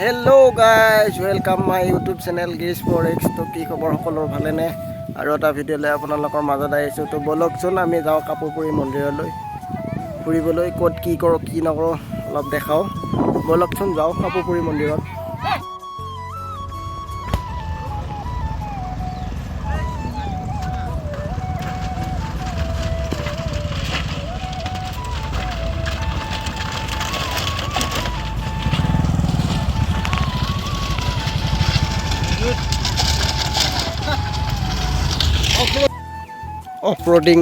Hello' guys welcome my YouTube channel Girish forex. তো কি খবৰ সকলোৰ ভালেনে? আৰু এটা ভিডিঅ' লৈ আপোনালোকৰ মাজত আহিছোঁ। তো ব'লকচোন আমি যাওঁ কাপোৰপুৰী মন্দিৰলৈ ফুৰিবলৈ। ক'ত কি কৰোঁ কি নকৰোঁ অলপ দেখাওঁ। ব'লকচোন যাওঁ কাপোৰপুৰী মন্দিৰত। অফ-ৰ'ডিং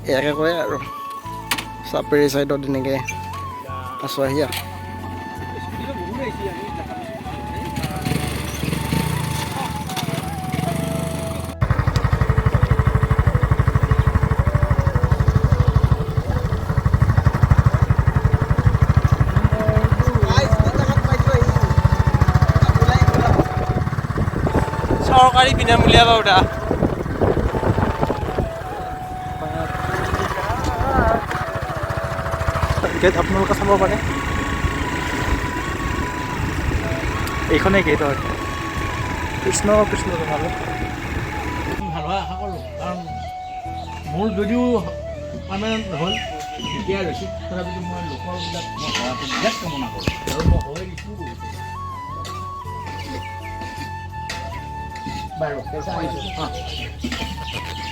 ইয়াকে কয় আৰু চাপেৰি চাইডত এনেকৈ আছোঁ আহি চৰকাৰী বিনামূলীয়া বাৰুদা গেট আপোনালোকে চাব পাৰে। এইখনেই গেট হয়। কৃষ্ণ কৃষ্ণ জনালে ভাল হোৱা আশা কৰোঁ, কাৰণ মোৰ যদিও পাৰ্মানেণ্ট হ'ল এতিয়া ৰচিদ তথাপিতো মই লোকৰবিলাক মই হোৱাটো বিৰাট কামনা কৰোঁ আৰু মই হৈ দিছোঁ বাৰু পইচা আহিছোঁ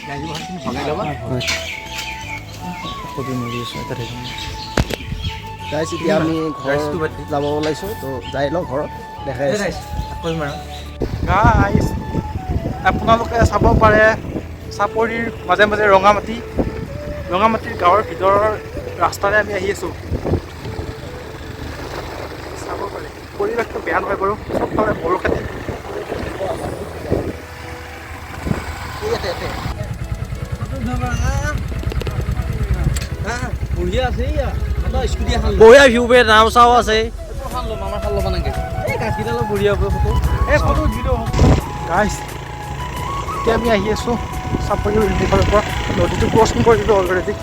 গাড়ীখন তুমি ভগাই ল'বা। গাইজ এতিয়া আমি ঘৰত যাব ওলাইছোঁ। তো যাই লওঁ ঘৰত দেখাই গাইজ আপোনালোকে চাব পাৰে চাপৰিৰ মাজে মাজে ৰঙামাটিৰ গাঁৱৰ ভিতৰৰ ৰাস্তাৰে আমি আহি আছোঁ। চাব পাৰে পৰিৱেশটো বেয়া নহয় বাৰু, চবফালে বড়ো খেতি। বঢ়িয়া আছে স্কুটি এখন বঢ়িয়া ভিউ বে নাও চাও আছে। ল'বা নেকি? এই গাছকেইডালৰ বঢ়িয়া হ'ব ফটো। গাইজ এতিয়া আমি আহি আছোঁ চাপৰি ফালৰ পৰা। নদীটো ক্ৰছিং কৰি দিলোঁ অলৰেডি।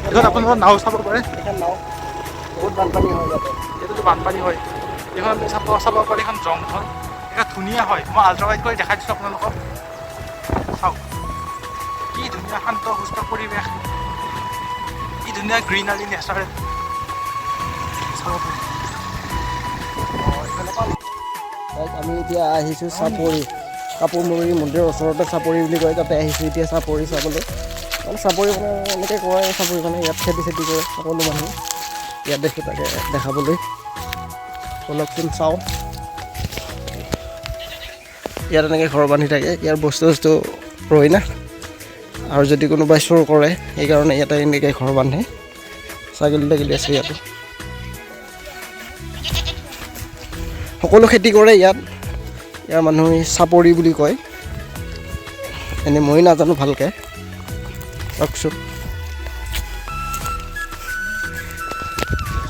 এইখন আপোনালোকৰ নাও চাব পাৰে। বহুত বানপানী হয় ইয়াতে। এইটোতো বানপানী হয়। এইখন আমি চাব পাৰে। এইখন জংঘল, এইখন ধুনীয়া হয়। মই আল্ট্ৰাৱাইড কৰি দেখাই দিছোঁ আপোনালোকক। চাওক কি ধুনীয়া শান্ত সুস্থ পৰিৱেশ, কি ধুনীয়া গ্ৰীনাৰী নেচাৰেল চাব পাৰে। আমি এতিয়া আহিছোঁ চাপৰি, কাপোৰপুৰী মন্দিৰৰ ওচৰতে চাপৰি বুলি কয়, তাতে আহিছোঁ এতিয়া চাপৰি চাবলৈ। মানে চাপৰি মানে এনেকৈ কয়, চাপৰি মানে ইয়াত খেতি চেতি কৰে সকলো মানুহ ইয়াত দেখোঁ, তাকে দেখাবলৈ অলপচোন চাওঁ। ইয়াত এনেকৈ ঘৰ বান্ধি থাকে, ইয়াৰ বস্তু ৰয় না, আৰু যদি কোনোবাই চোৰ কৰে সেইকাৰণে ইয়াতে এনেকৈ ঘৰ বান্ধে। ছাগলী তাগলী আছে ইয়াতো, সকলো খেতি কৰে ইয়াত। ইয়াৰ মানুহে চাপৰি বুলি কয়, এনেই মই নাজানো ভালকৈ। চাওকচোন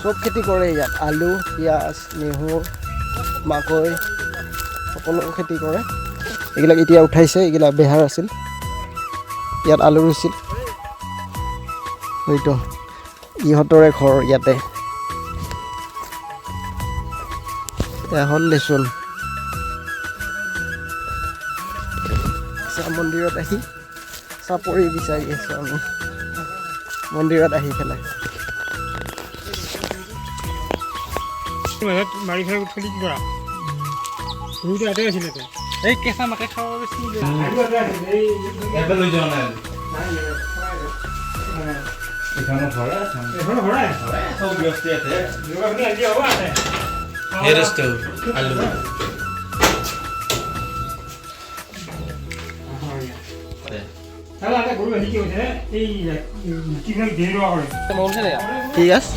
চব খেতি কৰে ইয়াত, আলু পিঁয়াজ নেহৰু মাকৈ সকলো খেতি কৰে। এইবিলাক এতিয়া উঠাইছে, এইবিলাক বেহাৰ আছিল, ইয়াত আলু ৰুইছিল। হয়তো ইহঁতৰে ঘৰ ইয়াতে। হ'ল দেচোন মন্দিৰত আহি চাপৰি বিচাৰি আছোঁ আমি, মন্দিৰত আহি পেলাই। মাৰি খাই উঠলি কি কৰা? সৰুটো ইয়াতে আছিলে এই কেঁচা মাকে খাব বেছি লৈ যোৱা নাই। আলু ঠিক আছে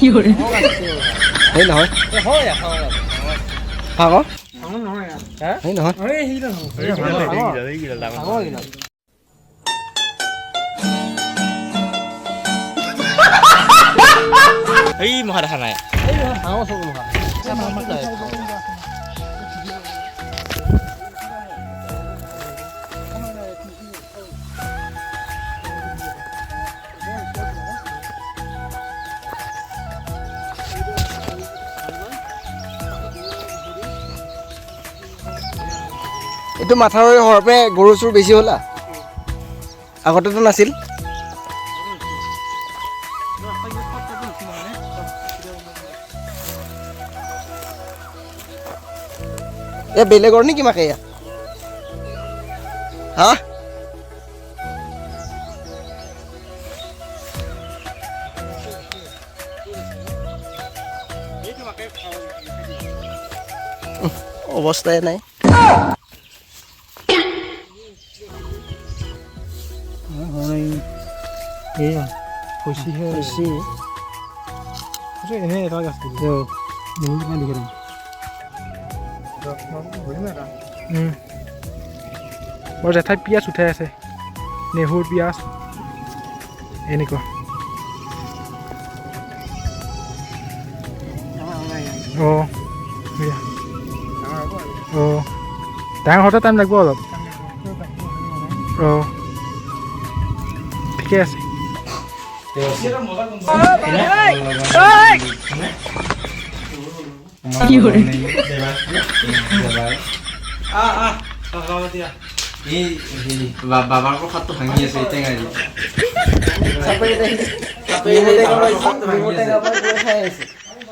সেই নহয় সেই নহয় এই মহা দেখা নাই। এইটো মাথাউৰি হোৱাৰ পৰা গৰু চুৰ বেছি হ'লা আগতেতো নাছিল এ বেলেগৰ নেকি মাকে এয়া হা অৱস্থাই নাই এয়া হৈছেহে এনেই এটা গাছ বহুত কিমান দেখি বৰ জেঠাই পিঁয়াজ উঠাই আছে নেহুৰ পিঁয়াজ এনেকুৱা অঁ অঁ ডাঙৰ হওঁতে টাইম লাগিব অলপ অঁ ঠিকে আছে বাবাৰ কথাটো ভাঙি আছে টেঙাৰী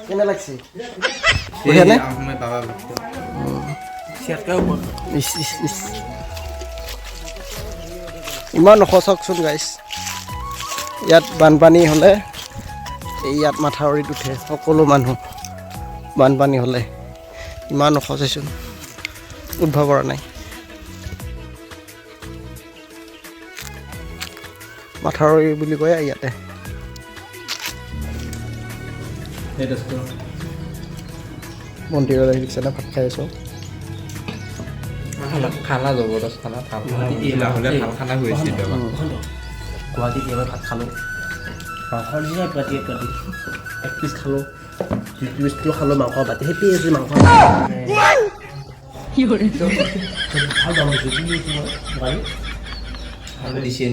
কেনে লাগছে ইমান ওখ চাওকচোন গাইছ ইয়াত বানপানী হ'লে এই ইয়াত মাথাউৰিত উঠে সকলো মানুহ বানপানী হ'লে ইমান ওখ চাইচোন উদ্ভৱ পৰা নাই মাথাউৰি বুলি কয় ইয়াতে মন্দিৰত আহি দিছে ভাত খাই আছোঁ খানা জবৰদস্ত খানা হ'লে ভাল খানা গৈছে গুৱাহাটীত এবাৰ ভাত খালোঁ মাংসৰ নিচিনা পাতি এক পিচ খালোঁ 2 পিচ খালোঁ মাংস পাতি সেই পিচ মাংস ভাল বনাইছোঁ দিছে